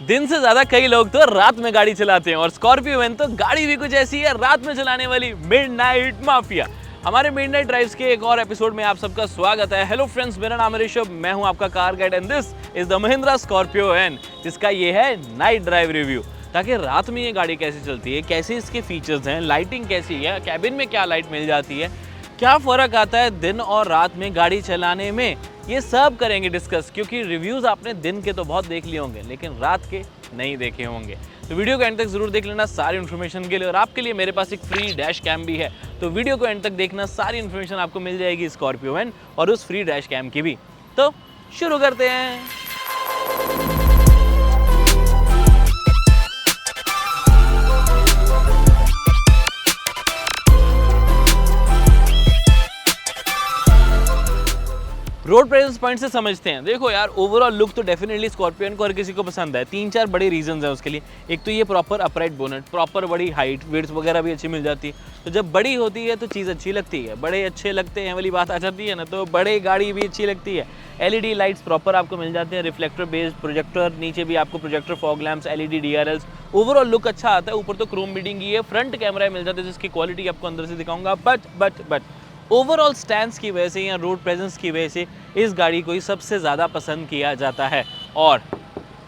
दिन से ज्यादा कई लोग तो रात में गाड़ी चलाते हैं और स्कॉर्पियो वैन तो गाड़ी भी कुछ ऐसी है, रात में चलाने वाली मिडनाइट माफिया। हमारे मिडनाइट ड्राइव्स के एक और एपिसोड में आप सबका स्वागत है। हेलो फ्रेंड्स, मेरा नाम है ऋषभ, मैं हूं आपका car guide and this is the Mahindra Scorpio N, जिसका ये है नाइट ड्राइव रिव्यू। ताकि रात में ये गाड़ी कैसे चलती है, कैसे इसके फीचर्स हैं, लाइटिंग कैसी है, कैबिन में क्या लाइट मिल जाती है, क्या फ़र्क आता है दिन और रात में गाड़ी चलाने में, ये सब करेंगे डिस्कस। क्योंकि रिव्यूज़ आपने दिन के तो बहुत देख लिए होंगे लेकिन रात के नहीं देखे होंगे। तो वीडियो को एंड तक ज़रूर देख लेना सारी इन्फॉर्मेशन के लिए। और आपके लिए मेरे पास एक फ्री डैश कैम भी है, तो वीडियो को एंड तक देखना, सारी इन्फॉर्मेशन आपको मिल जाएगी स्कॉर्पियो वैन और उस फ्री डैश कैम की भी। तो शुरू करते हैं। रोड प्रेजेंस पॉइंट से समझते हैं। देखो यार, ओवरऑल लुक तो डेफिनेटली स्कॉर्पियन को हर किसी को पसंद है। 3-4 बड़े रीजंस हैं उसके लिए। एक तो ये प्रॉपर अपराइट बोनेट, प्रॉपर बड़ी हाइट, विड्थ वगैरह भी अच्छी मिल जाती है। तो जब बड़ी होती है तो चीज़ अच्छी लगती है, बड़े अच्छे लगते हैं वाली बात आ जाती है ना, तो बड़े गाड़ी भी अच्छी लगती है। LED लाइट्स प्रॉपर आपको मिल जाते हैं, रिफ्लेक्टर बेस्ड प्रोजेक्टर, नीचे भी आपको projector, fog lamps, LED DRLs, overall look अच्छा आता है। ऊपर तो क्रोम बीडिंग की है, फ्रंट कैमरा मिल जाता है जिसकी क्वालिटी आपको अंदर से दिखाऊंगा। बट ओवरऑल स्टैंड्स की वजह से या रोड प्रेजेंस की वजह से इस गाड़ी को ही सबसे ज़्यादा पसंद किया जाता है। और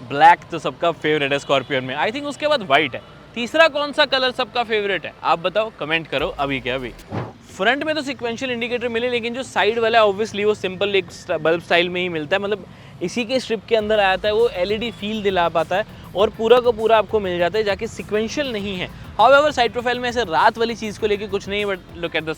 ब्लैक तो सबका फेवरेट है स्कॉर्पियन में, आई थिंक उसके बाद वाइट है। तीसरा कौन सा कलर सबका फेवरेट है आप बताओ, कमेंट करो अभी के अभी। फ्रंट में तो सिक्वेंशियल इंडिकेटर मिले, लेकिन जो साइड वाला है ऑब्वियसली वो सिंपल एक बल्ब स्टाइल में ही मिलता है, मतलब इसी के स्ट्रिप के अंदर आता है। वो LED फील दिला पाता है और पूरा का पूरा आपको मिल जाता है, जाके सिक्वेंशियल नहीं है। हाउएवर साइड प्रोफाइल में ऐसे रात वाली चीज़ को लेके कुछ नहीं, but look at the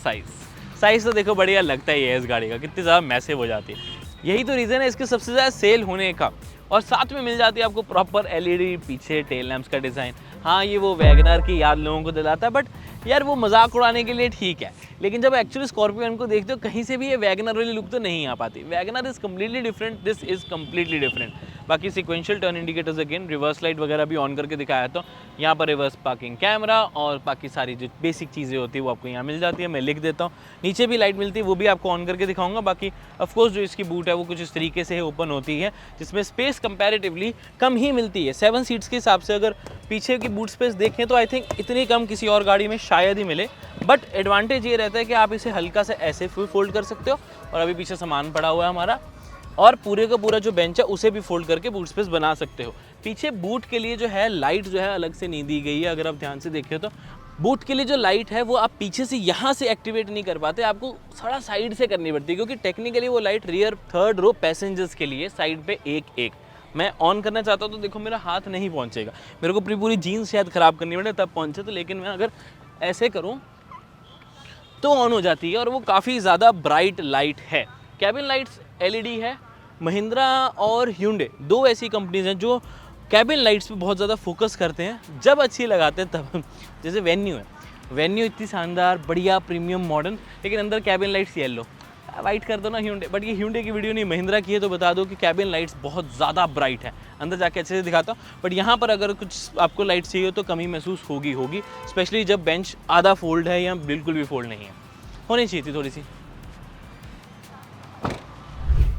size तो देखो बढ़िया लगता ही है इस गाड़ी का, कितनी ज़्यादा मैसिव हो जाती है। यही तो रीज़न है इसके सबसे ज़्यादा सेल होने का। और साथ में मिल जाती है आपको प्रॉपर LED पीछे टेल लैंप्स का डिज़ाइन। हाँ, ये वो वैगनर की याद लोगों को दिलाता है, बट यार वो मजाक उड़ाने के लिए ठीक है। लेकिन जब एक्चुअली स्कॉर्पियो को देखते हो कहीं से भी ये वैगनर वाली लुक तो नहीं आ पाती। WagonR is completely different, this is completely different. बाकी sequential turn indicators, again reverse light वगैरह भी ऑन करके दिखाया, तो यहाँ पर रिवर्स पार्किंग कैमरा और बाकी सारी जो बेसिक चीज़ें होती है वो आपको यहाँ मिल जाती है। मैं लिख देता हूँ, नीचे भी लाइट मिलती है, वो भी आपको ऑन करके दिखाऊंगा। बाकी ऑफकोर्स जो इसकी बूट है वो कुछ इस तरीके से ओपन होती है, जिसमें स्पेस कंपैरेटिवली कम ही मिलती है। 7 सीट्स के हिसाब से अगर पीछे की बूट स्पेस देखें तो आई थिंक इतनी कम किसी और गाड़ी में शायद ही मिले। बट एडवांटेज ये रहता है कि आप इसे हल्का से ऐसे फुल फोल्ड कर सकते हो, और अभी पीछे सामान पड़ा हुआ है हमारा, और पूरे का पूरा जो बेंच है उसे भी फोल्ड करके बूट स्पेस बना सकते हो। पीछे बूट के लिए जो है लाइट जो है अलग से नहीं दी गई है। अगर आप ध्यान से देखें तो बूट के लिए जो लाइट है वो आप पीछे से यहाँ से एक्टिवेट नहीं कर पाते, आपको थोड़ा साइड से करनी पड़ती है, क्योंकि टेक्निकली वो light rear third row passengers के लिए साइड पे एक मैं ऑन करना चाहता हूँ तो देखो मेरा हाथ नहीं पहुँचेगा, मेरे को पूरी जीन्स शायद ख़राब करनी पड़े तब पहुँचे तो। लेकिन मैं अगर ऐसे करूँ तो ऑन हो जाती है, और वो काफ़ी ज़्यादा ब्राइट लाइट है। कैबिन लाइट्स LED है। महिंद्रा और ह्यूंडे दो ऐसी कंपनीज हैं जो कैबिन लाइट्स पे बहुत ज़्यादा फोकस करते हैं, जब अच्छी लगाते हैं तब। जैसे वेन्यू है, वेन्यू इतनी शानदार बढ़िया प्रीमियम मॉडर्न, लेकिन अंदर कैबिन लाइट्स येलो, वाइट कर दो ना ह्यूंडे। बट ये ह्यूंडे की वीडियो नहीं, महिंद्रा की है, तो बता दो कि कैबिन लाइट्स बहुत ज़्यादा ब्राइट है। अंदर जाके अच्छे से दिखाता हूँ, बट यहाँ पर अगर कुछ आपको लाइट चाहिए तो कमी महसूस होगी, स्पेशली जब बेंच आधा फोल्ड है या बिल्कुल भी फोल्ड नहीं है। होनी चाहिए थी थोड़ी सी।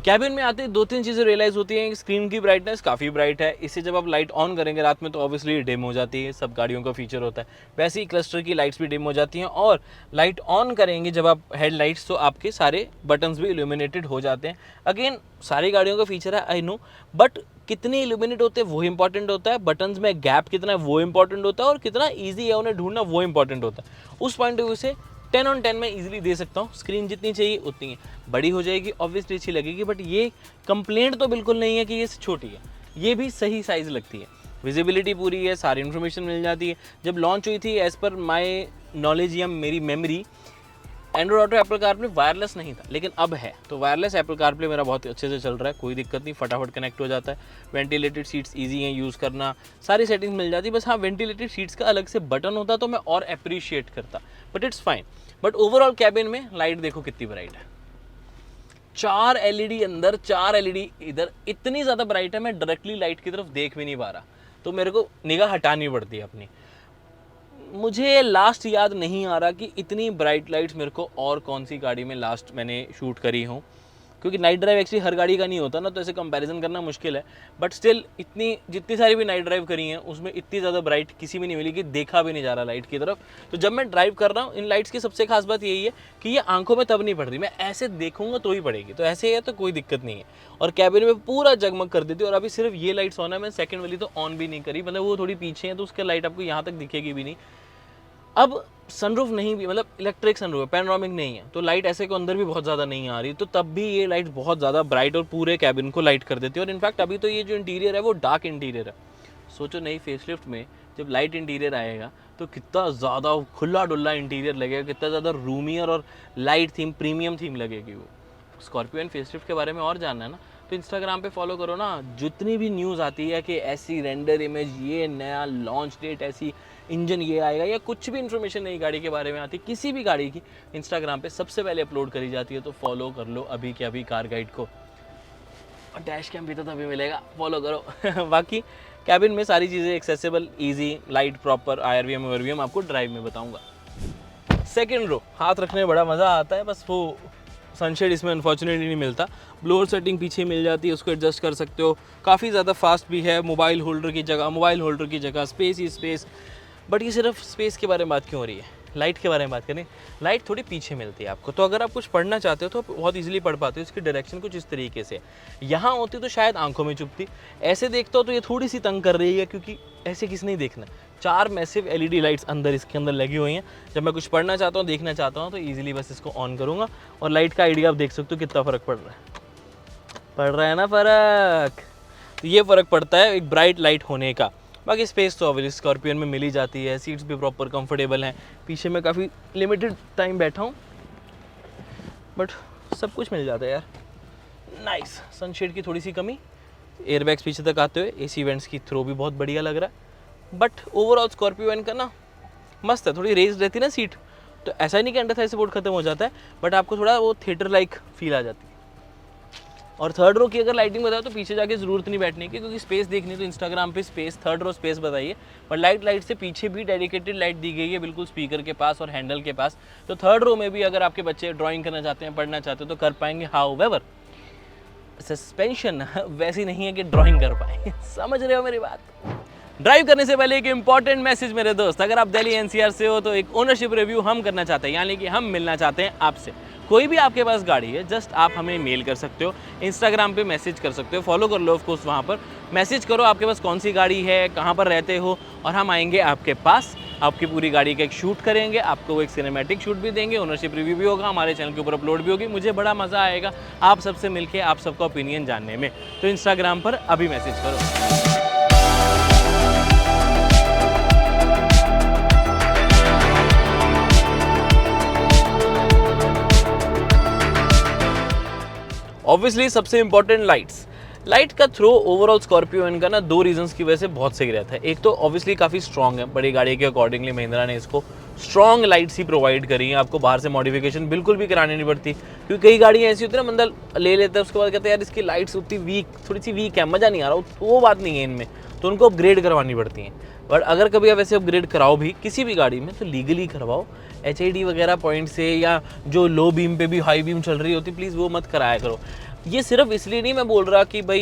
कैबिन में आते ही 2-3 चीज़ें रियलाइज़ होती हैं। स्क्रीन की ब्राइटनेस काफ़ी ब्राइट है, इसे जब आप लाइट ऑन करेंगे रात में तो ऑब्वियसली डिम हो जाती है, सब गाड़ियों का फीचर होता है। वैसे ही क्लस्टर की लाइट्स भी डिम हो जाती हैं, और लाइट ऑन करेंगे जब आप हेडलाइट्स तो आपके सारे बटन्स भी इल्यूमिनेटेड हो जाते हैं। अगेन सारी गाड़ियों का फीचर है, आई नो, बट कितने इल्यूमिनेट होते हैं वो इंपॉर्टेंट होता है, बटन्स में गैप कितना है वो इंपॉर्टेंट होता है, और कितना ईजी है उन्हें ढूंढना वो इंपॉर्टेंट होता है। उस पॉइंट ऑफ व्यू से 10 on 10 में इजीली दे सकता हूँ। स्क्रीन जितनी चाहिए उतनी है, बड़ी हो जाएगी ऑब्वियसली अच्छी लगेगी, बट ये कंप्लेंट तो बिल्कुल नहीं है कि ये छोटी है, ये भी सही साइज़ लगती है। विजिबिलिटी पूरी है, सारी इन्फॉर्मेशन मिल जाती है। जब लॉन्च हुई थी एज़ पर माई नॉलेज या मेरी memory, Android auto Apple CarPlay wireless नहीं था, लेकिन अब है। तो वायरलेस एप्पल कारप्ले मेरा बहुत अच्छे से चल रहा है, कोई दिक्कत नहीं, फटाफट कनेक्ट हो जाता है। वेंटिलेटेड सीट्स इजी हैं यूज़ करना, सारी सेटिंग्स मिल जाती है। बस हाँ, वेंटिलेटेड सीट्स का अलग से बटन होता तो मैं और अप्रिशिएट करता, but it's fine. But overall cabin में लाइट देखो कितनी ब्राइट है, 4 LED अंदर, 4 LED इधर, इतनी ज़्यादा ब्राइट है मैं डायरेक्टली लाइट की तरफ देख भी नहीं पा रहा, तो मेरे को निगाह हटानी पड़ती है अपनी। मुझे लास्ट याद नहीं आ रहा कि इतनी ब्राइट लाइट्स मेरे को और कौन सी गाड़ी में लास्ट मैंने शूट करी हूँ। क्योंकि नाइट ड्राइव एक्चुअली हर गाड़ी का नहीं होता ना, तो ऐसे कंपैरिजन करना मुश्किल है। बट स्टिल इतनी जितनी सारी भी नाइट ड्राइव करी हैं उसमें इतनी ज़्यादा ब्राइट किसी में नहीं मिली कि देखा भी नहीं जा रहा लाइट की तरफ। तो जब मैं ड्राइव कर रहा हूँ, इन लाइट्स की सबसे खास बात यही है कि ये आंखों में तब नहीं पड़ रही, मैं ऐसे देखूंगा तो ही पड़ेगी, तो ऐसे है तो कोई दिक्कत नहीं है। और कैबिन में पूरा जगमग कर देती है। और अभी सिर्फ ये लाइट्स ऑन है, मैं सेकंड वाली तो ऑन भी नहीं करी, मतलब वो थोड़ी पीछे है तो उसका लाइट आपको यहाँ तक दिखेगी भी नहीं। अब सनरूफ नहीं भी, मतलब इलेक्ट्रिक सनरूफ है, पैनोरामिक नहीं है, तो लाइट ऐसे को अंदर भी बहुत ज़्यादा नहीं आ रही, तो तब भी ये लाइट बहुत ज़्यादा ब्राइट और पूरे कैबिन को लाइट कर देती है। और इनफैक्ट अभी तो ये जो इंटीरियर है वो डार्क इंटीरियर है। सोचो नई फेसलिफ्ट में जब लाइट इंटीरियर आएगा तो कितना ज़्यादा खुला डुल्ला इंटीरियर लगेगा, कितना ज़्यादा रूमियर और लाइट थीम, प्रीमियम थीम लगेगी वो। स्कॉर्पियो एंड फेसलिफ्ट के बारे में और जानना है ना, तो इंस्टाग्राम पे फॉलो करो ना। जितनी भी न्यूज़ आती है कि ऐसी रेंडर इमेज, ये नया लॉन्च डेट, ऐसी इंजन ये आएगा, या कुछ भी इन्फॉर्मेशन नई गाड़ी के बारे में आती है, किसी भी गाड़ी की, इंस्टाग्राम पे सबसे पहले अपलोड करी जाती है। तो फॉलो कर लो अभी के अभी कार गाइड को। और डैश कैम भी तो तभी मिलेगा, फॉलो करो। बाकी कैबिन में सारी चीज़ें accessible, easy, light proper, IRVM ORVM आपको ड्राइव में बताऊँगा। सेकेंड रो, हाथ रखने में बड़ा मज़ा आता है, बस वो सनशेड इसमें अनफॉर्चुनेटली नहीं मिलता। ब्लोअर सेटिंग पीछे मिल जाती है, उसको एडजस्ट कर सकते हो। काफ़ी ज़्यादा फास्ट भी है, मोबाइल होल्डर की जगह स्पेस ही स्पेस। बट ये सिर्फ स्पेस के बारे में बात क्यों हो रही है, लाइट के बारे में बात करें। लाइट थोड़ी पीछे मिलती है आपको, तो अगर आप कुछ पढ़ना चाहते हो तो आप बहुत इजीली पढ़ पाते हो। इसकी डायरेक्शन कुछ इस तरीके से, यहाँ होती तो शायद आंखों में चुभती, ऐसे देखता हो तो ये थोड़ी सी तंग कर रही है, क्योंकि ऐसे किसने नहीं देखना। 4 मैसिव LED लाइट्स अंदर इसके अंदर लगी हुई हैं। जब मैं कुछ पढ़ना चाहता हूँ, देखना चाहता हूँ, तो ईजिली बस इसको ऑन करूँगा और लाइट का आइडिया आप देख सकते हो कितना फ़र्क पड़ रहा है ना फ़र्क। तो ये फ़र्क पड़ता है एक ब्राइट लाइट होने का। बाकी स्पेस तो ऑब्वियसली स्कॉर्पियन में मिल ही जाती है, सीट्स भी प्रॉपर कंफर्टेबल हैं। पीछे मैं काफ़ी लिमिटेड टाइम बैठा हूँ, बट सब कुछ मिल जाता है यार। नाइस, सनशेड की थोड़ी सी कमी, एयरबैग्स पीछे तक आते हुए, AC वेंट्स की थ्रो भी बहुत बढ़िया लग रहा है। बट ओवरऑल स्कॉर्पियो का ना मस्त है, थोड़ी रेज रहती है ना सीट, तो ऐसा ही नहीं कि अंडर थाई सपोर्ट खत्म हो जाता है, बट आपको थोड़ा वो थिएटर लाइक फील आ जाती है। और थर्ड रो की अगर लाइटिंग बताओ तो पीछे जाके ज़रूरत नहीं बैठने की, क्योंकि स्पेस देखनी तो इंस्टाग्राम पे स्पेस, थर्ड रो स्पेस बताइए, पर लाइट से पीछे भी डेडिकेटेड लाइट दी गई है, बिल्कुल स्पीकर के पास और हैंडल के पास। तो थर्ड रो में भी अगर आपके बच्चे ड्राइंग करना चाहते हैं, पढ़ना चाहते हो तो कर पाएंगे। हाउएवर सस्पेंशन वैसी नहीं है कि ड्राइंग कर पाए। समझ रहे हो मेरी बात। ड्राइव करने से पहले एक इंपॉर्टेंट मैसेज मेरे दोस्त, अगर आप दिल्ली NCR से हो तो एक ओनरशिप रिव्यू हम करना चाहते हैं, यानी कि हम मिलना चाहते हैं आपसे। कोई भी आपके पास गाड़ी है, जस्ट आप हमें मेल कर सकते हो, इंस्टाग्राम पे मैसेज कर सकते हो, फॉलो कर लो ऑफ कोर्स, वहाँ पर मैसेज करो आपके पास कौन सी गाड़ी है, कहाँ पर रहते हो, और हम आएंगे आपके पास, आपकी पूरी गाड़ी का एक शूट करेंगे, आपको वो एक सिनेमैटिक शूट भी देंगे, ओनरशिप रिव्यू भी होगा, हमारे चैनल के ऊपर अपलोड भी होगी। मुझे बड़ा मज़ा आएगा आप सबसे मिलके, आप सबका ओपिनियन जानने में। तो इंस्टाग्राम पर अभी मैसेज करो। ऑब्वियसली सबसे इंपॉर्टेंट लाइट का थ्रो ओवरऑल स्कॉर्पियो का ना 2 रीजंस की वजह से बहुत सही रहता है। एक तो ऑब्वियसली काफ़ी स्ट्रॉन्ग है, बड़ी गाड़ी के अकॉर्डिंगली महिंद्रा ने इसको स्ट्रॉन्ग लाइट्स ही प्रोवाइड करी है, आपको बाहर से मॉडिफिकेशन बिल्कुल भी करानी नहीं पड़ती। क्योंकि कई गाड़ियाँ ऐसी होती है ना, बंदा ले लेता है उसके बाद कहते हैं यार इसकी लाइट्स उतनी वीक, थोड़ी सी वीक है, मज़ा नहीं आ रहा, वो बात नहीं है इनमें, तो उनको अपग्रेड करवानी पड़ती हैं। बट अगर कभी आप ऐसे अपग्रेड कराओ भी किसी भी गाड़ी में, तो लीगली करवाओ, HID वगैरह पॉइंट से, या जो लो बीम पे भी हाई बीम चल रही होती प्लीज़ वो मत कराया करो। ये सिर्फ इसलिए नहीं मैं बोल रहा कि भाई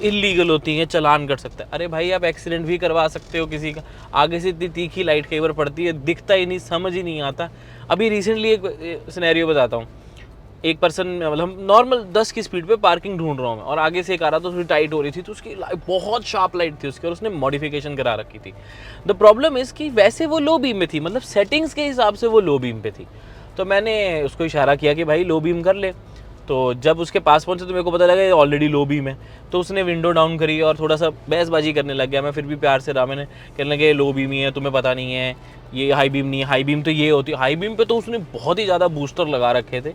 इलीगल होती है, चालान कर सकता है। अरे भाई आप एक्सीडेंट भी करवा सकते हो किसी का, आगे से इतनी तीखी लाइट कई बार पड़ती है, दिखता ही नहीं, समझ ही नहीं आता। अभी रिसेंटली एक सिनेरियो बताता हूँ। एक पर्सन, मतलब नॉर्मल 10 की स्पीड पे पार्किंग ढूंढ रहा हूँ मैं, और आगे से एक आ रहा था, थोड़ी टाइट हो रही थी, तो उसकी बहुत शार्प लाइट थी उसकी, और उसने मॉडिफिकेशन करा रखी थी। द प्रॉब्लम इज़ कि वैसे वो लो बीम में थी, मतलब सेटिंग्स के हिसाब से वो लो बीम पे थी। तो मैंने उसको इशारा किया कि भाई लो बीम कर ले। तो जब उसके पास पहुंचे तो मेरे को पता लगा ये ऑलरेडी लो बीम है, तो उसने विंडो डाउन करी और थोड़ा सा बहसबाजी करने लग गया। मैं फिर भी प्यार से रहा, मैंने कहने लगे लो बीम ही है, तुम्हें पता नहीं है, ये हाई बीम नहीं है, हाई बीम तो ये होती है। हाई बीम पे तो उसने बहुत ही ज़्यादा बूस्टर लगा रखे थे।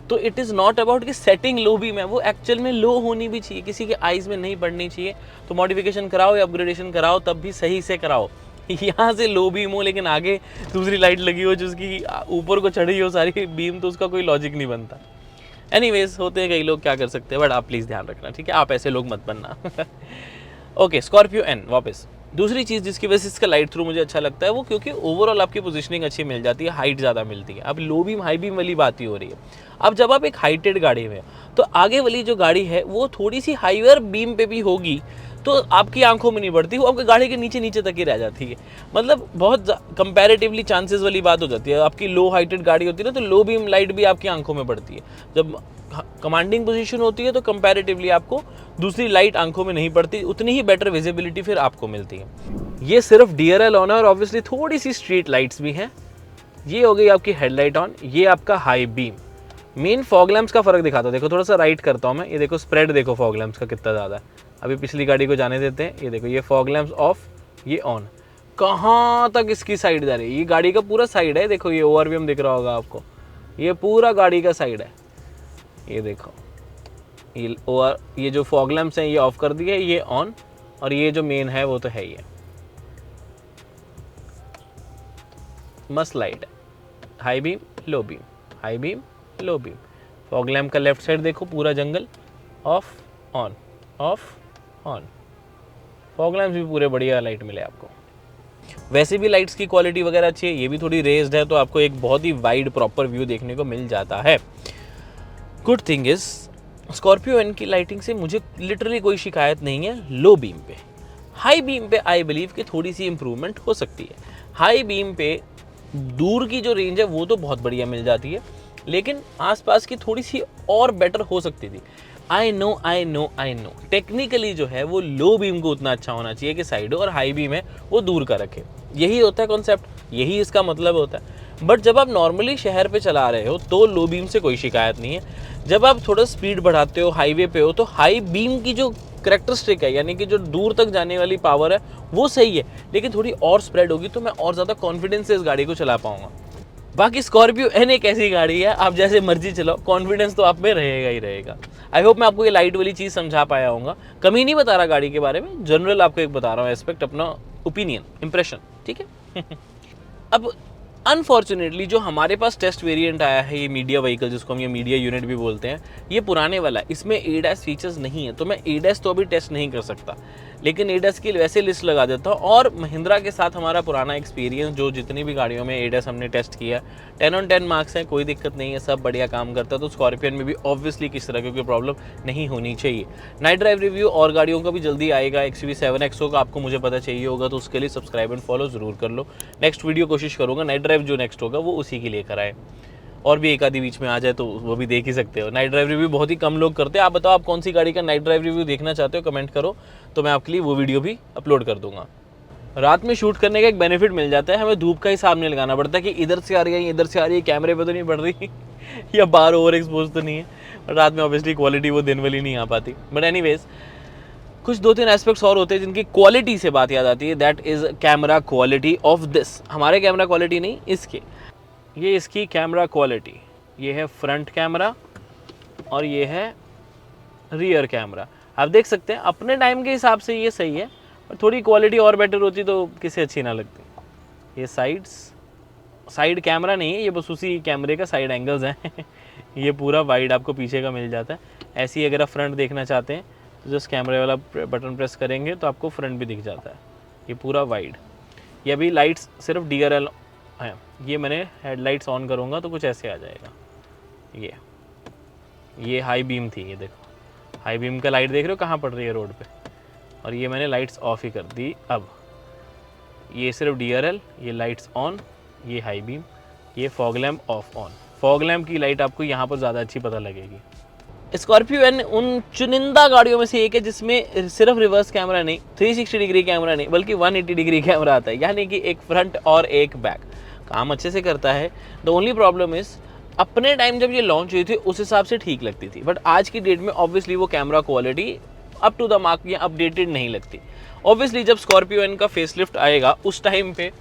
तो इट इज़ नॉट अबाउट कि सेटिंग लो बीम है, वो एक्चुअल में लो होनी भी चाहिए, किसी के आइज़ में नहीं पड़नी चाहिए। तो मॉडिफिकेशन कराओ या अपग्रेडेशन कराओ, तब भी सही से कराओ। यहाँ से लो बीम हो लेकिन आगे दूसरी लाइट लगी हो जिसकी ऊपर को चढ़ी हो सारी बीम, तो उसका कोई लॉजिक नहीं बनता। एनीवेज, होते हैं कई लोग, क्या कर सकते हैं, बट आप प्लीज़ ध्यान रखना, ठीक है, आप ऐसे लोग मत बनना। ओके, स्कॉर्पियो एन वापस दूसरी चीज़ जिसकी वजह से इसका लाइट थ्रू मुझे अच्छा लगता है वो क्योंकि ओवरऑल आपकी पोजीशनिंग अच्छी मिल जाती है, हाइट ज़्यादा मिलती है। अब लो बीम हाई बीम वाली बात ही हो रही है। अब जब आप एक हाइटेड गाड़ी में तो आगे वाली जो गाड़ी है वो थोड़ी सी हाईवर बीम पे भी होगी तो आपकी आंखों में नहीं बढ़ती, वो आपके गाड़ी के नीचे नीचे तक ही रह जाती है। मतलब बहुत कंपैरेटिवली चांसेस वाली बात हो जाती है। आपकी लो हाइटेड गाड़ी होती है ना तो लो बीम लाइट भी आपकी आंखों में पड़ती है। जब कमांडिंग पोजीशन होती है तो कंपैरेटिवली आपको दूसरी लाइट आंखों में नहीं पड़ती, उतनी ही बेटर विजिबिलिटी फिर आपको मिलती है। ये सिर्फ DRL ऑन है और ऑब्वियसली थोड़ी सी स्ट्रीट लाइट्स भी हैं। ये हो गई आपकी हेडलाइट ऑन, ये आपका high beam. Main fog lamps का फर्क दिखाता हूँ, देखो थोड़ा सा राइट करता हूँ मैं, ये देखो स्प्रेड देखो फॉग लैम्प्स का कितना ज़्यादा है। अभी पिछली गाड़ी को जाने देते हैं, ये देखो ये फॉग लैम्प्स ऑफ, ये ऑन। कहाँ तक इसकी साइड जा रही है, ये गाड़ी का पूरा साइड है। देखो ये ओवरव्यू दिख रहा होगा आपको, ये पूरा गाड़ी का साइड है। ये देखो ये जो फॉग लैम्प्स हैं ये ऑफ कर दिए, ये ऑन, और ये जो मेन है वो तो है ही है। मस्त लाइट है, high beam low beam, high beam low beam. Fog lamp का लेफ्ट साइड देखो पूरा जंगल, off on off on. Fog lamps भी पूरे बढ़िया लाइट मिले आपको। वैसे भी लाइट्स की क्वालिटी वगैरह अच्छी है, ये भी थोड़ी रेज्ड है तो आपको एक बहुत ही वाइड प्रॉपर व्यू देखने को मिल जाता है। Good thing is Scorpio N की लाइटिंग से मुझे लिटरली कोई शिकायत नहीं है लो बीम पे। हाई बीम पे आई बिलीव कि थोड़ी सी इंप्रूवमेंट हो सकती है। हाई बीम पे दूर की जो रेंज है वो तो बहुत बढ़िया मिल जाती है, लेकिन आसपास की थोड़ी सी और बेटर हो सकती थी। आई नो टेक्निकली जो है वो लो बीम को उतना अच्छा होना चाहिए कि साइड और हाई बीम है वो दूर का रखे। यही होता है कॉन्सेप्ट, यही इसका मतलब होता है। बट जब आप नॉर्मली शहर पे चला रहे हो तो लो बीम से कोई शिकायत नहीं है। जब आप थोड़ा स्पीड बढ़ाते हो, हाईवे पे हो, तो हाई बीम की जो करेक्टरिस्टिक है, यानी कि जो दूर तक जाने वाली पावर है वो सही है, लेकिन थोड़ी और स्प्रेड होगी तो मैं और ज़्यादा कॉन्फिडेंस से इस गाड़ी को चला पाऊंगा। बाकी स्कॉर्पियो एन एक ऐसी गाड़ी है, आप जैसे मर्जी चलाओ, कॉन्फिडेंस तो आप में रहेगा ही रहेगा। आई होप मैं आपको ये लाइट वाली चीज़ समझा पाया होऊंगा। कमी नहीं बता रहा गाड़ी के बारे में, जनरल आपको एक बता रहा हूँ एस्पेक्ट, अपना ओपिनियन, इंप्रेशन, ठीक है। अब अनफॉर्चुनेटली जो हमारे पास टेस्ट वेरिएंट आया है, ये मीडिया व्हीकल जिसको हम ये मीडिया यूनिट भी बोलते हैं, ये पुराने वाला है, इसमें ADAS फीचर्स नहीं है, तो मैं ADAS तो अभी टेस्ट नहीं कर सकता, लेकिन ADAS की वैसे लिस्ट लगा देता हूँ। और महिंद्रा के साथ हमारा पुराना एक्सपीरियंस, जो जितनी भी गाड़ियों में ADAS हमने टेस्ट किया, 10 on 10 मार्क्स हैं, कोई दिक्कत नहीं है, सब बढ़िया काम करता है। तो स्कॉर्पियन में भी ऑब्वियसली किस तरह की कोई प्रॉब्लम नहीं होनी चाहिए। नाइट ड्राइव रिव्यू और गाड़ियों का भी जल्दी आएगा, XUV7XO का आपको मुझे पता चाहिए होगा, तो उसके लिए सब्सक्राइब एंड फॉलो जरूर कर लो। नेक्स्ट वीडियो कोशिश करूँगा नाइट ड्राइव जो नेक्स्ट होगा वो उसी के लिए कराए, और भी एक आधी बीच में आ जाए तो वो भी देख ही सकते हो। नाइट ड्राइव रिव्यू बहुत ही कम लोग करते हैं। आप बताओ आप कौन सी गाड़ी का नाइट ड्राइव रिव्यू देखना चाहते हो, कमेंट करो, तो मैं आपके लिए वो वीडियो भी अपलोड कर दूंगा। रात में शूट करने का एक बेनिफिट मिल जाता है, हमें धूप का हिसाब नहीं लगाना पड़ता कि इधर से आ रही है इधर से आ रही है, कैमरे पे तो नहीं पड़ रही या बाहर ओवर एक्सपोज तो नहीं है। और रात में ऑब्वियसली क्वालिटी वो दिन वाली नहीं आ पाती। बट एनीवेज कुछ 2-3 एस्पेक्ट्स और होते हैं जिनकी क्वालिटी से बात याद आती है, that is camera quality of this. हमारे कैमरा क्वालिटी नहीं, इसके, ये इसकी कैमरा क्वालिटी। ये है फ्रंट कैमरा और ये है रियर कैमरा। आप देख सकते हैं अपने टाइम के हिसाब से ये सही है, और थोड़ी क्वालिटी और बेटर होती तो किसे अच्छी ना लगती। ये साइड कैमरा नहीं है, ये बस उसी कैमरे का साइड एंगल्स हैं ये पूरा वाइड आपको पीछे का मिल जाता है। ऐसे ही अगर आप फ्रंट देखना चाहते हैं तो जस्ट कैमरे वाला बटन प्रेस करेंगे तो आपको फ्रंट भी दिख जाता है, ये पूरा वाइड। ये अभी लाइट्स सिर्फ DRL है, ये मैंने हेडलाइट्स ऑन करूँगा तो कुछ ऐसे आ जाएगा। ये हाई बीम थी, ये देखो हाई बीम का लाइट देख रहे हो कहाँ पड़ रही है रोड पे, और ये मैंने लाइट्स ऑफ ही कर दी। अब ये सिर्फ DRL, ये लाइट्स ऑन, ये हाई बीम, ये fog lamp of on. Fog lamp की लाइट आपको यहाँ पर ज़्यादा अच्छी पता लगेगी। स्कॉर्पियो एन उन चुनिंदा गाड़ियों में से एक है जिसमें सिर्फ रिवर्स कैमरा नहीं, 360 डिग्री कैमरा नहीं, बल्कि 180 डिग्री कैमरा आता है, यानी कि एक फ्रंट और एक बैक। काम अच्छे से करता है। द ओनली प्रॉब्लम इज़ अपने टाइम जब ये लॉन्च हुई थी उस हिसाब से ठीक लगती थी, बट आज की डेट में ऑब्वियसली वो camera quality up to the mark या अपडेटेड नहीं लगती। ऑब्वियसली जब स्कॉर्पियो एन का फेसलिफ्ट आएगा उस टाइम पे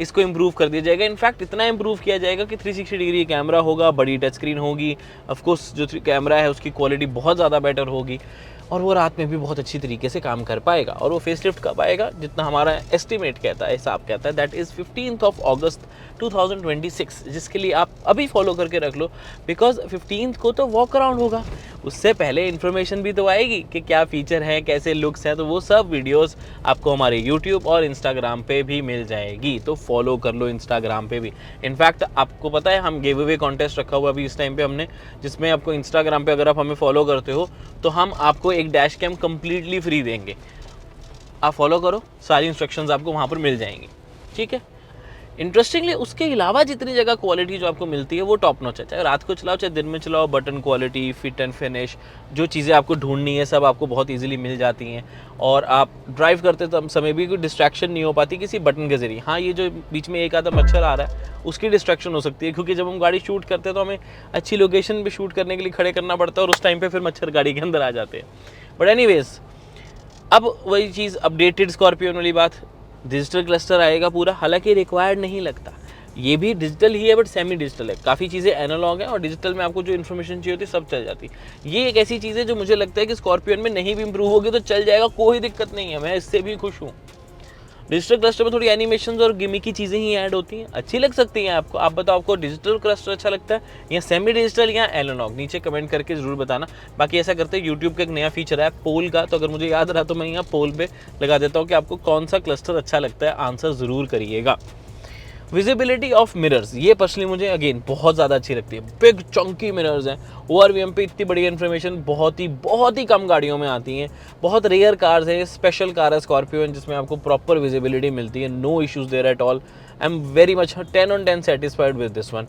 इसको इम्प्रूव कर दिया जाएगा। इनफैक्ट इतना इम्प्रूव किया जाएगा कि 360 डिग्री कैमरा होगा, बड़ी टच स्क्रीन होगी, ऑफकोर्स जो कैमरा है उसकी क्वालिटी बहुत ज़्यादा बेटर होगी, और वो रात में भी बहुत अच्छी तरीके से काम कर पाएगा। और वो फेसलिफ्ट कब आएगा, जितना हमारा एस्टिमेट कहता है, हिसाब कहता है, दैट इज़ 15 अगस्त 2026, जिसके लिए आप अभी फॉलो करके रख लो, बिकॉज 15 को तो वॉक अराउंड होगा। उससे पहले इन्फॉर्मेशन भी तो आएगी कि क्या फीचर है, कैसे लुक्स हैं, तो वो सब वीडियोस आपको हमारे यूट्यूब और इंस्टाग्राम पे भी मिल जाएगी। तो फॉलो कर लो इंस्टाग्राम पे भी। इनफैक्ट आपको पता है हम गिव अवे कॉन्टेस्ट रखा हुआ अभी इस टाइम पे हमने, जिसमें आपको इंस्टाग्राम पे अगर आप हमें फॉलो करते हो तो हम आपको एक डैश कैम कम्प्लीटली फ्री देंगे। आप फॉलो करो, सारी इंस्ट्रक्शंस आपको वहाँ पर मिल जाएंगी, ठीक है। इंटरेस्टिंगली उसके अलावा जितनी जगह क्वालिटी जो आपको मिलती है वो टॉप नॉच है, चाहे रात को चलाओ चाहे दिन में चलाओ। Button quality, fit and finish, जो चीज़ें आपको ढूंढनी है सब आपको बहुत इजीली मिल जाती हैं। और आप ड्राइव करते समय भी कोई डिस्ट्रैक्शन नहीं हो पाती किसी बटन के जरिए। हाँ, ये जो बीच में एक आधा मच्छर आ रहा है उसकी डिस्ट्रैक्शन हो सकती है, क्योंकि जब हम गाड़ी शूट करते हैं तो हमें अच्छी लोकेशन पर शूट करने के लिए खड़े करना पड़ता है और उस टाइम पर फिर मच्छर गाड़ी के अंदर आ जाते हैं। बट एनीवेज, अब वही चीज़ अपडेटेड स्कॉर्पियन वाली बात, डिजिटल क्लस्टर आएगा पूरा, हालांकि रिक्वायर्ड नहीं लगता, ये भी डिजिटल ही है बट सेमी डिजिटल है। काफ़ी चीज़ें एनालॉग हैं और डिजिटल में आपको जो इन्फॉर्मेशन चाहिए होती है सब चल जाती है। ये एक ऐसी चीज़ है जो मुझे लगता है कि स्कॉर्पियन में नहीं भी इंप्रूव होगी तो चल जाएगा, कोई दिक्कत नहीं है, मैं इससे भी खुश हूँ। डिजिटल क्लस्टर में थोड़ी एनिमेशन और गिमिक की चीज़ें ही ऐड होती हैं, अच्छी लग सकती हैं आपको। आप बताओ आपको डिजिटल क्लस्टर अच्छा लगता है या सेमी डिजिटल या एनालॉग, नीचे कमेंट करके ज़रूर बताना। बाकी ऐसा करते हैं, यूट्यूब का एक नया फीचर है पोल का, तो अगर मुझे याद रहा तो मैं यहाँ पोल पे लगा देता हूँ कि आपको कौन सा क्लस्टर अच्छा लगता है, आंसर ज़रूर करिएगा। विजिबिलिटी ऑफ मिरर्स, ये पर्सनली मुझे अगेन बहुत ज़्यादा अच्छी लगती है। बिग चंकी मिरर्स हैं, ओआरवीएम पे इतनी बढ़िया इन्फॉर्मेशन बहुत ही कम गाड़ियों में आती हैं। बहुत रेयर कार्स है, स्पेशल कार है स्कॉर्पियो जिसमें आपको प्रॉपर विजिबिलिटी मिलती है। No issues there at all. I am very much 10 on 10 satisfied with this one.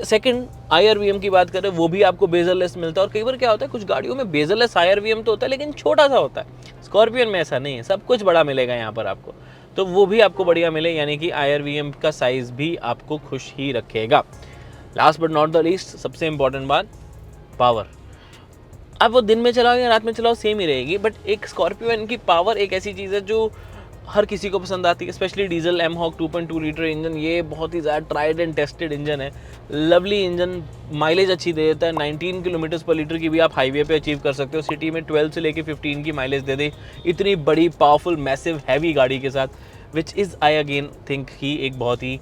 Second, IRVM की बात करें, वो भी आपको बेजरलेस मिलता है। और कई बार क्या होता है, कुछ गाड़ियों में बेजरलेस IRVM तो होता है लेकिन छोटा सा होता है, स्कॉर्पियन में ऐसा नहीं है, सब कुछ बड़ा मिलेगा यहाँ पर आपको, तो वो भी आपको बढ़िया मिले, यानी कि IRVM का साइज़ भी आपको खुश ही रखेगा। Last but not the least, सबसे इंपॉर्टेंट बात, पावर। अब वो दिन में चलाओ या रात में चलाओ सेम ही रहेगी, बट एक स्कॉर्पियो की पावर एक ऐसी चीज़ है जो हर किसी को पसंद आती है, specially diesel mHawk 2.2 litre engine. ये बहुत ही ज़्यादा ट्राइड एंड टेस्टेड इंजन है, लवली इंजन, माइलेज अच्छी दे देता है। 19 किलोमीटर पर लीटर की भी आप हाईवे पे अचीव कर सकते हो, सिटी में 12 से लेके 15 की माइलेज दे दे इतनी बड़ी पावरफुल मैसिव हैवी गाड़ी के साथ, which is I again think he एक बहुत ही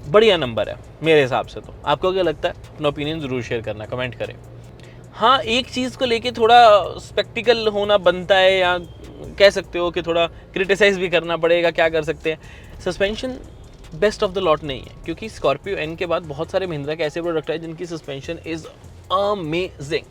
बढ़िया नंबर है मेरे हिसाब से। तो आपको क्या लगता है, अपना ओपिनियन ज़रूर शेयर करना, कमेंट करें। हाँ, एक चीज़ को लेके थोड़ा स्पेक्टिकल होना बनता है, या कह सकते हो कि थोड़ा क्रिटिसाइज़ भी करना पड़ेगा, क्या कर सकते हैं। Suspension best of the lot नहीं है, क्योंकि स्कॉर्पियो एन के बाद बहुत सारे महिंद्रा के ऐसे प्रोडक्ट है जिनकी suspension is amazing.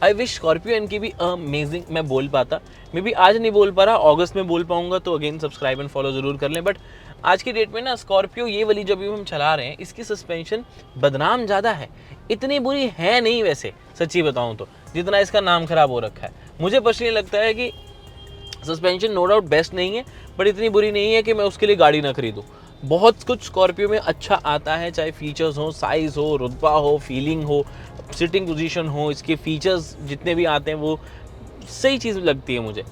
I wish Scorpio N की भी अमेजिंग मैं बोल पाता, मैं भी आज नहीं बोल पा रहा, अगस्त में बोल पाऊंगा, तो अगेन सब्सक्राइब एंड फॉलो ज़रूर कर लें। बट आज की डेट में ना स्कॉर्पियो ये वाली जो भी हम चला रहे हैं, इसकी सस्पेंशन बदनाम ज़्यादा है, इतनी बुरी है नहीं वैसे, सच्ची बताऊं तो, जितना इसका नाम खराब हो रखा है। मुझे पर्सनली लगता है कि सस्पेंशन नो डाउट बेस्ट नहीं है, बट इतनी बुरी नहीं है कि मैं उसके लिए गाड़ी ना खरीदूँ। बहुत कुछ स्कॉर्पियो में अच्छा आता है, चाहे फीचर्स हो, साइज़ हो, रुतबा हो, फीलिंग हो, सिटिंग पोजीशन हो, इसके फीचर्स जितने भी आते हैं वो सही चीज़ लगती है मुझे।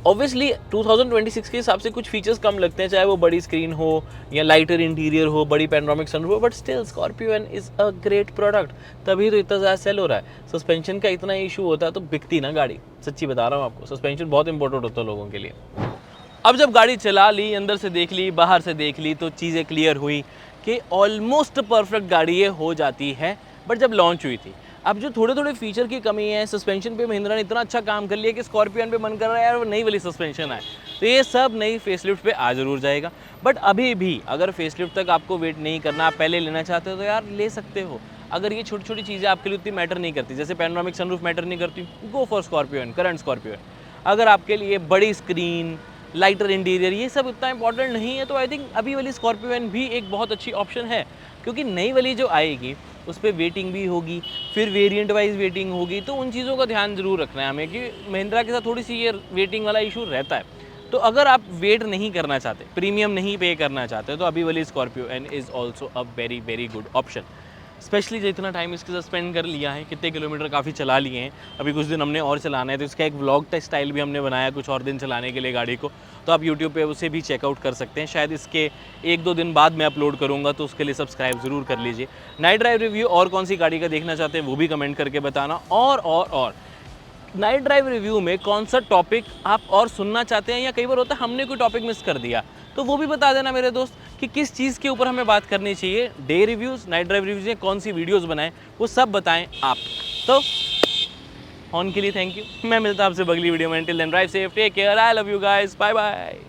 ऑब्वियसली 2026 के हिसाब से कुछ फीचर्स कम लगते हैं, चाहे वो बड़ी स्क्रीन हो या लाइटर इंटीरियर हो, बड़ी पैनोरामिक सनरूफ हो, but still Scorpio N is a great product, तभी तो इतना ज़्यादा सेल हो रहा है। सस्पेंशन का इतना इशू होता है तो बिकती ना गाड़ी, सच्ची बता रहा हूँ आपको, सस्पेंशन बहुत इंपॉर्टेंट होता है लोगों के लिए। अब जब गाड़ी चला ली, अंदर से देख ली, बाहर से देख ली, तो चीज़ें क्लियर हुई कि ऑलमोस्ट परफेक्ट गाड़ी ये हो जाती है। बट जब लॉन्च हुई थी, अब जो थोड़े थोड़े फीचर की कमी है, सस्पेंशन पे महिंद्रा ने इतना अच्छा काम कर लिया कि स्कॉर्पियन पे मन कर रहा है यार वो नई वाली सस्पेंशन आए, तो ये सब नई फेसलिफ्ट पे आ जरूर जाएगा। बट अभी भी अगर फेसलिफ्ट तक आपको वेट नहीं करना, आप पहले लेना चाहते हो तो यार ले सकते हो। अगर ये छोटी छोटी चीज़ें आपके लिए उतनी मैटर नहीं करती, जैसे पैनोरामिक सनरूफ मैटर नहीं करती, go for scorpion, current scorpion. अगर आपके लिए बड़ी स्क्रीन, लाइटर इंटीरियर ये सब इतना इंपॉर्टेंट नहीं है, तो आई थिंक अभी वाली स्कॉर्पियन भी एक बहुत अच्छी ऑप्शन है, क्योंकि नई वाली जो आएगी उस पर वेटिंग भी होगी, फिर वेरिएंट वाइज वेटिंग होगी, तो उन चीज़ों का ध्यान ज़रूर रखना है हमें कि महिंद्रा के साथ थोड़ी सी ये वेटिंग वाला इशू रहता है। तो अगर आप वेट नहीं करना चाहते, प्रीमियम नहीं पे करना चाहते, तो अभी वाली Scorpio N is also a very very good option. Specially जितना टाइम इसके साथ स्पेंड कर लिया है, कितने किलोमीटर काफ़ी चला लिए हैं, अभी कुछ दिन हमने और चलाना है, तो इसका एक व्लॉग स्टाइल भी हमने बनाया कुछ और दिन चलाने के लिए गाड़ी को, तो आप यूट्यूब पे उसे भी चेकआउट कर सकते हैं। शायद इसके 1-2 दिन बाद मैं अपलोड करूँगा, तो उसके लिए सब्सक्राइब ज़रूर कर लीजिए। नाइट ड्राइव रिव्यू और कौन सी गाड़ी का देखना चाहते हैं वो भी कमेंट करके बताना। और नाइट ड्राइव रिव्यू में कौन सा टॉपिक आप और सुनना चाहते हैं, या कई बार होता है हमने कोई टॉपिक मिस कर दिया, तो वो भी बता देना मेरे दोस्त कि किस चीज़ के ऊपर हमें बात करनी चाहिए। Day reviews, night drive reviews, या कौन सी वीडियोज़ बनाएं, वो सब बताएं आप। तो ऑन के लिए थैंक यू। मैं मिलता हूं आपसे अगली वीडियो में। Till then drive safe, take care, I love you guys, bye bye.